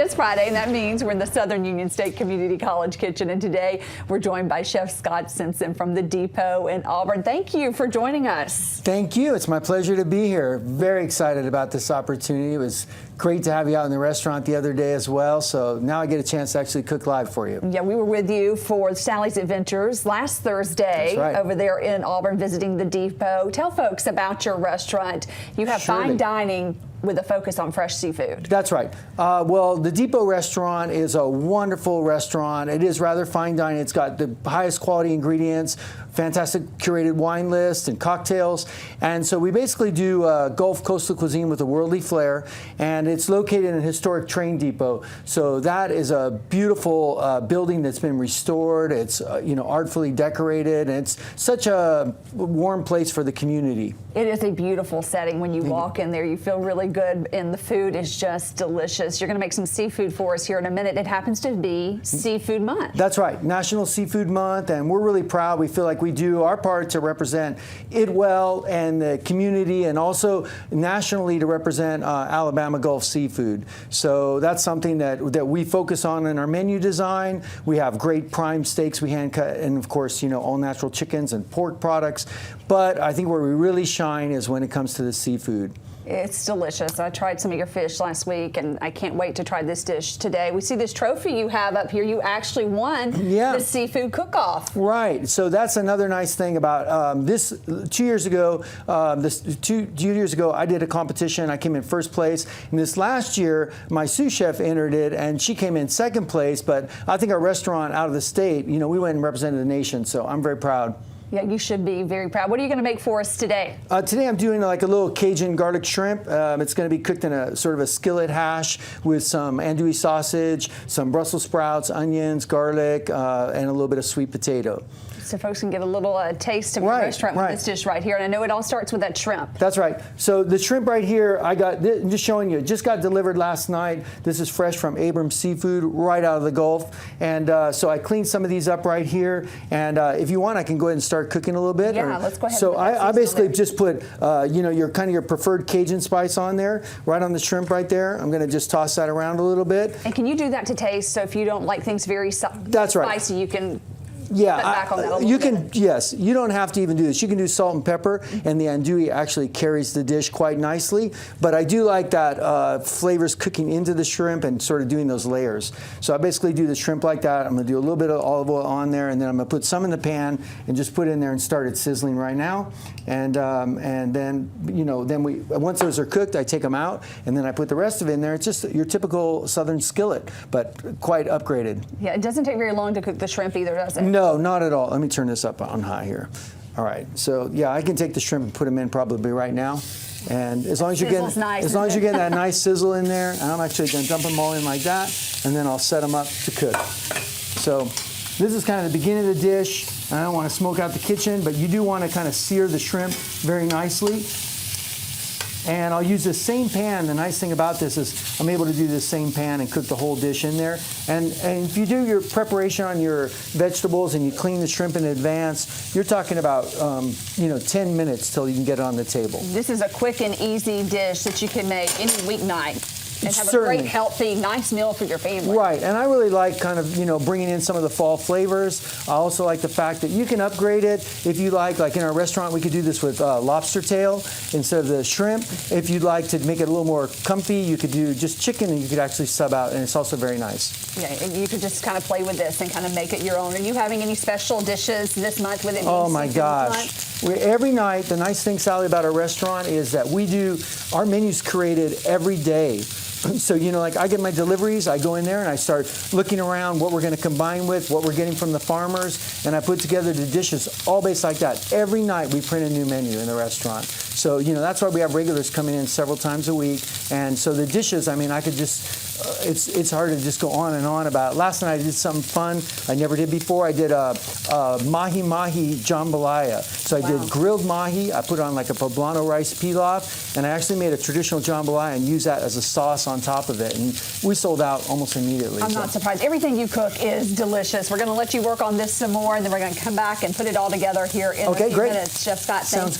It's Friday, and that means we're in the Southern Union State Community College kitchen, and today we're joined by Chef Scott Simpson from the Depot in Auburn. Thank you for joining us. Thank you. It's my pleasure to be here. Very excited about this opportunity. It was great to have you out in the restaurant the other day as well, so now I get a chance to actually cook live for you. Yeah, we were with you for Sally's Adventures last Thursday. That's right. Over there in Auburn visiting the Depot. Tell folks about your restaurant. You have fine dining with a focus on fresh seafood. That's right. Well, the Depot restaurant is a wonderful restaurant. It is rather fine dining. It's got the highest quality ingredients, fantastic curated wine list and cocktails. And so we basically do Gulf coastal cuisine with a worldly flair. And it's located in a historic train depot. So that is a beautiful building that's been restored. It's artfully decorated. And it's such a warm place for the community. It is a beautiful setting. When you walk in there, you feel really good, and the food is just delicious. You're going to make some seafood for us here in a minute. It happens to be Seafood Month. That's right, National Seafood Month, and we're really proud. We feel like we do our part to represent it well and the community, and also nationally to represent Alabama Gulf seafood. So that's something that we focus on in our menu design. We have great prime steaks we hand cut, and of course, all natural chickens and pork products. But I think where we really shine is when it comes to the seafood. It's delicious. I tried some of your fish last week, and I can't wait to try this dish today. We see this trophy you have up here. You actually won the seafood cook-off. Right. So that's another nice thing about this. 2 years ago, two years ago, I did a competition. I came in first place. And this last year, my sous chef entered it, and she came in second place. But I think our restaurant out of the state, we went and represented the nation. So I'm very proud. Yeah, you should be very proud. What are you going to make for us today? Today I'm doing like a little Cajun garlic shrimp. It's going to be cooked in a sort of a skillet hash with some andouille sausage, some Brussels sprouts, onions, garlic, and a little bit of sweet potato. So folks can get a little taste of your restaurant with this dish right here. And I know it all starts with that shrimp. That's right. So the shrimp right here, I got, I'm just showing you, it just got delivered last night. This is fresh from Abrams Seafood right out of the Gulf. And so I cleaned some of these up right here. And if you want, I can go ahead and start cooking a little bit. Yeah, let's go ahead. So I basically just put, your preferred Cajun spice on there, right on the shrimp right there. I'm going to just toss that around a little bit. And can you do that to taste? So if you don't like things very spicy, you can... Yeah, you can. Yes, you don't have to even do this. You can do salt and pepper, and the andouille actually carries the dish quite nicely. But I do like that flavors cooking into the shrimp and sort of doing those layers. So I basically do the shrimp like that. I'm going to do a little bit of olive oil on there, and then I'm going to put some in the pan and just put it in there and start it sizzling right now. And then once those are cooked, I take them out, and then I put the rest of it in there. It's just your typical Southern skillet, but quite upgraded. Yeah, it doesn't take very long to cook the shrimp either, does it? No, not at all. Let me turn this up on high here. All right. So yeah, I can take the shrimp and put them in probably right now. And as long as you're getting that nice sizzle in there, and I'm actually going to dump them all in like that, and then I'll set them up to cook. So this is kind of the beginning of the dish. I don't want to smoke out the kitchen, but you do want to kind of sear the shrimp very nicely. And I'll use the same pan. The nice thing about this is I'm able to do this same pan and cook the whole dish in there. And if you do your preparation on your vegetables and you clean the shrimp in advance, you're talking about 10 minutes till you can get it on the table. This is a quick and easy dish that you can make any weeknight and have a great, healthy, nice meal for your family. Right, and I really like kind of, bringing in some of the fall flavors. I also like the fact that you can upgrade it if you like in our restaurant, we could do this with lobster tail instead of the shrimp. If you'd like to make it a little more comfy, you could do just chicken, and you could actually sub out, and it's also very nice. Yeah, and you could just kind of play with this and kind of make it your own. Are you having any special dishes this month with it? Oh my gosh. Every night, the nice thing, Sally, about our restaurant is that our menu's created every day. So, I get my deliveries, I go in there and I start looking around what we're going to combine with, what we're getting from the farmers, and I put together the dishes all based like that. Every night we print a new menu in the restaurant. So, that's why we have regulars coming in several times a week. And so the dishes, I could just, it's hard to just go on and on about it. Last night I did something fun I never did before. I did a mahi-mahi jambalaya. So I did grilled mahi, I put on like a poblano rice pilaf, and I actually made a traditional jambalaya and used that as a sauce on top of it. And we sold out almost immediately. I'm not surprised. Everything you cook is delicious. We're going to let you work on this some more, and then we're going to come back and put it all together here in a few minutes. Chef Scott, thank you.